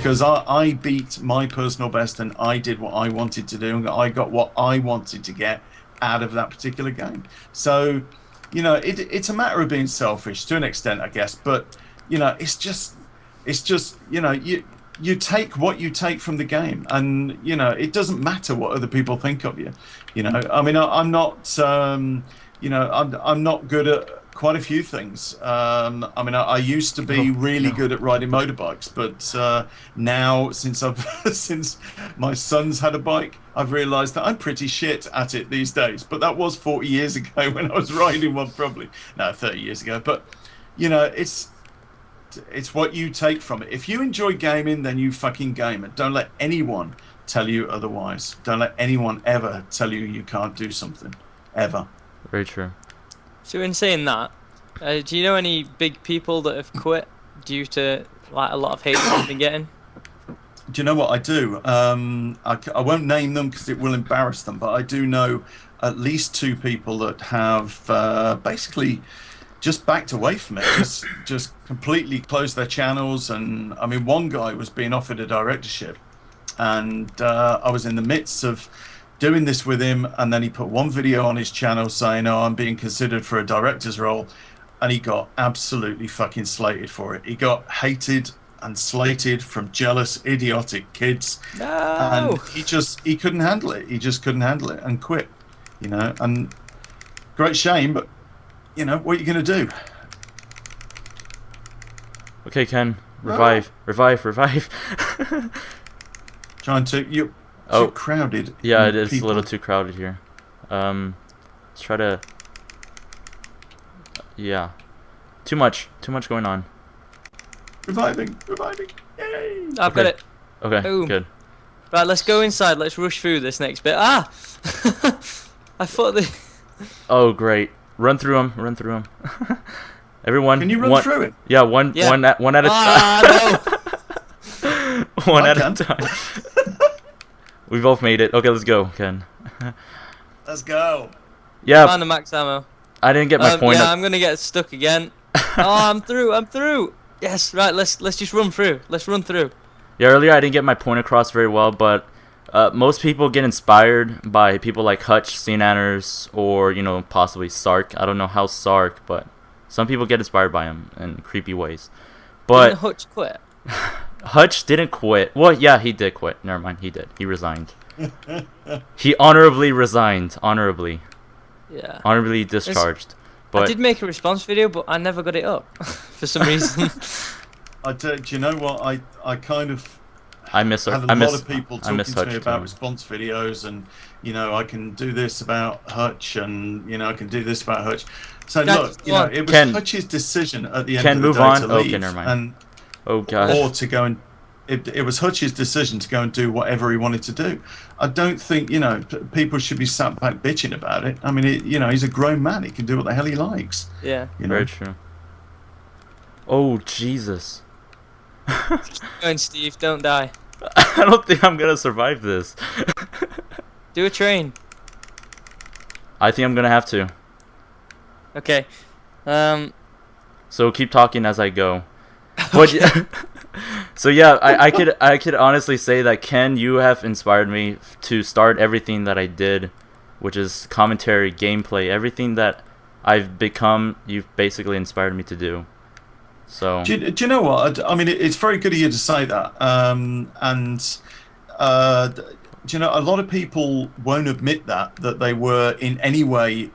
because I beat my personal best and I did what I wanted to do and I got what I wanted to get out of that particular game. So, you know, it's a matter of being selfish to an extent, I guess. But, you know, it's just, you know, you take what you take from the game, and you know, it doesn't matter what other people think of you. You know, I mean, I'm not, you know, I'm not good at quite a few things. I mean, I used to be really good at riding motorbikes, but now since since my son's had a bike, I've realised that I'm pretty shit at it these days. But that was 40 years ago when I was riding one, probably. No, 30 years ago. But you know, it's what you take from it. If you enjoy gaming, then you fucking game it. Don't let anyone tell you otherwise. Don't let anyone ever tell you you can't do something, ever. Very true. So in saying that, do you know any big people that have quit due to like a lot of hate they've been getting? Do you know what I do? I won't name them because it will embarrass them, but I do know at least 2 people that have basically just backed away from it, just completely closed their channels. And I mean, one guy was being offered a directorship, and I was in the midst of doing this with him, and then he put one video on his channel saying, "Oh, I'm being considered for a director's role," and he got absolutely fucking slated for it. He got hated and slated from jealous, idiotic kids. No. And he couldn't handle it. He just couldn't handle it and quit. You know, and great shame, but you know, what are you going to do? Okay, Ken. Revive. Trying to... You're too crowded. Yeah, it is a little too crowded here. Let's try to... Yeah. Too much going on. Reviving. Yay! I've got it. Okay, Boom. good. Right, let's go inside. Let's rush through this next bit. Ah! I thought the... Oh, great. Run through them. Everyone. Can you run through it? Yeah, one at a time. No. One at a time. We both made it. Okay, let's go, Ken. Let's go. Yeah. Found the max ammo. I didn't get my point. Yeah, I'm gonna get stuck again. Oh, I'm through. Yes, right. Let's just run through. Let's run through. Yeah, earlier I didn't get my point across very well, but most people get inspired by people like Hutch, Cnanners, or you know, possibly Sark. I don't know how Sark, but some people get inspired by him in creepy ways. But Didn't Hutch quit? Hutch didn't quit. Well, yeah, he did quit. Never mind, he did. He resigned. He honorably resigned. Honorably discharged. But I did make a response video, but I never got it up for some reason. Do you know what? I kind of... I miss have a lot of people talking to me about response videos, and you know, I can do this about Hutch, and you know, I can do this about Hutch. So look, you know, it was Hutch's decision at the end of the day to leave, never mind. and oh god, or to go and it was Hutch's decision to go and do whatever he wanted to do. I don't think, you know, people should be sat back bitching about it. I mean, you know, he's a grown man; he can do what the hell he likes. Yeah, you know? Very true. Oh Jesus. Keep going, Steve. Don't die. I don't think I'm gonna survive this. Do a train. I think I'm gonna have to. Okay. So keep talking as I go. But so yeah, I could honestly say that Ken, you have inspired me to start everything that I did, which is commentary, gameplay, everything that I've become. You've basically inspired me to do. So do you know what? I mean, it's very good of you to say that. Do you know, a lot of people won't admit that they were in any way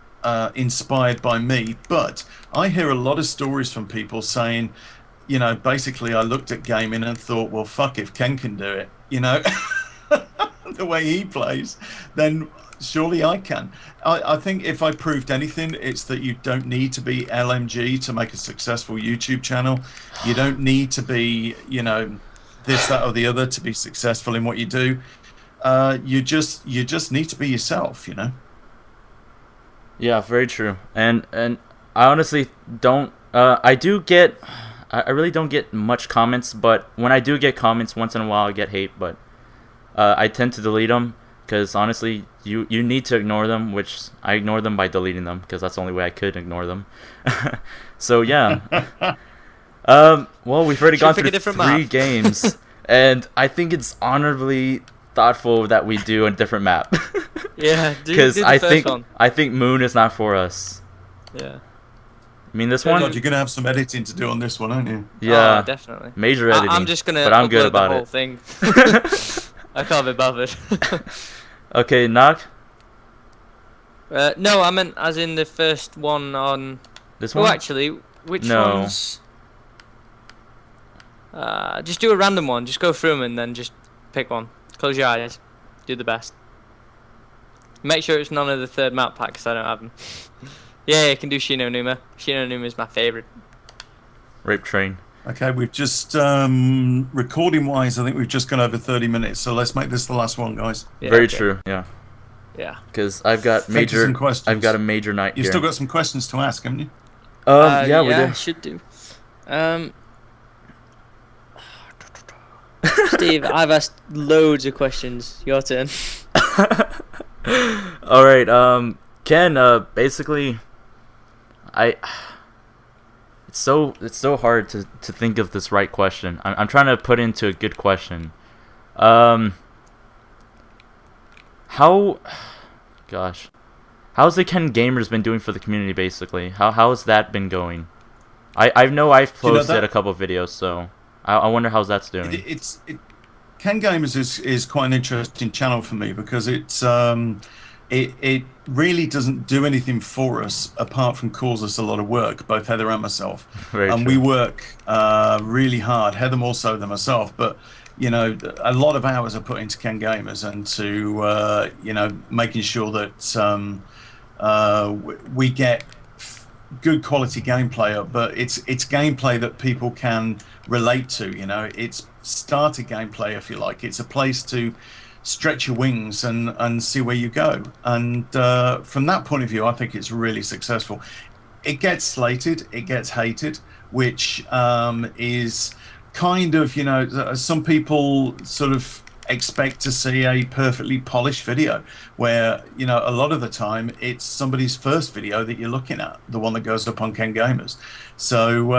inspired by me, but I hear a lot of stories from people saying, you know, basically I looked at gaming and thought, well, fuck, if Ken can do it, you know, the way he plays, then surely I can. I think if I proved anything, it's that you don't need to be LMG to make a successful YouTube channel. You don't need to be, you know, this, that, or the other to be successful in what you do. You just need to be yourself, you know. Yeah, very true. And I honestly don't. I really don't get much comments, but when I do get comments, once in a while I get hate, but I tend to delete them. Because honestly, you need to ignore them, which I ignore them by deleting them, because that's the only way I could ignore them. So yeah. Well, we've already gone through 3 games. and I think it's honorably thoughtful that we do a different map. Yeah, Because do the I first think one. Moon is not for us. Yeah. I mean, this Yeah, one, God, you're going to have some editing to do on this one, aren't you? yeah, Oh, definitely. major editing. I'm just gonna but I'm upload good the about whole it. thing. I can't be bothered. Okay, knock. No, I meant as in the first one on. This Oh, one. actually, which No. ones? Just do a random one. Just go through them and then just pick one. Close your eyes. Do the best. Make sure it's none of the third map pack because I don't have them. Yeah, you can do Shino Numa. Shino Numa is my favorite. Rape train. Okay, we've just, recording-wise, I think we've just gone over 30 minutes, so let's make this the last one, guys. Yeah, Very okay. true. Yeah. Yeah. Because I've got Think of some major. questions. I've got a major night You've here. still got some questions to ask, haven't you? Yeah, we I do. should do. Steve, I've asked loads of questions. Your turn. All right, Ken. Basically, it's so hard to think of this right question. I'm trying to put into a good question. How's the Ken Gamers been doing for the community? Basically, how has that been going? I know I've posted a couple of videos, so I wonder how that's doing. Ken Gamers is quite an interesting channel for me because it really doesn't do anything for us apart from cause us a lot of work, both Heather and myself. Very and true. we work really hard, Heather more so than myself, but you know, a lot of hours are put into Ken Gamers and to you know, making sure that we get good quality gameplay up, but it's gameplay that people can relate to. You know, it's starter gameplay, if you like. It's a place to stretch your wings and see where you go. And from that point of view, I think it's really successful. It gets slated, it gets hated, which is kind of, you know, some people sort of expect to see a perfectly polished video where, you know, a lot of the time it's somebody's first video that you're looking at, the one that goes up on Ken Gamers. So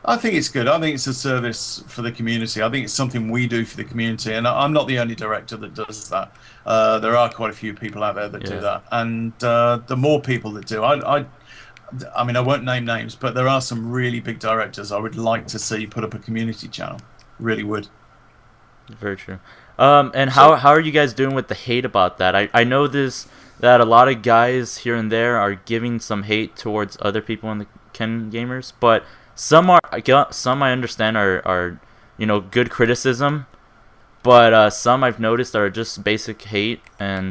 I think it's good. I think it's a service for the community. I think it's something we do for the community, and I'm not the only director that does that. There are quite a few people out there that do that, and the more people that do, I mean, I won't name names, but there are some really big directors I would like to see put up a community channel. Really would. Very true. And how are you guys doing with the hate about that? I know that a lot of guys here and there are giving some hate towards other people in the Ken Gamers, but some I understand are you know, good criticism, but some I've noticed are just basic hate, and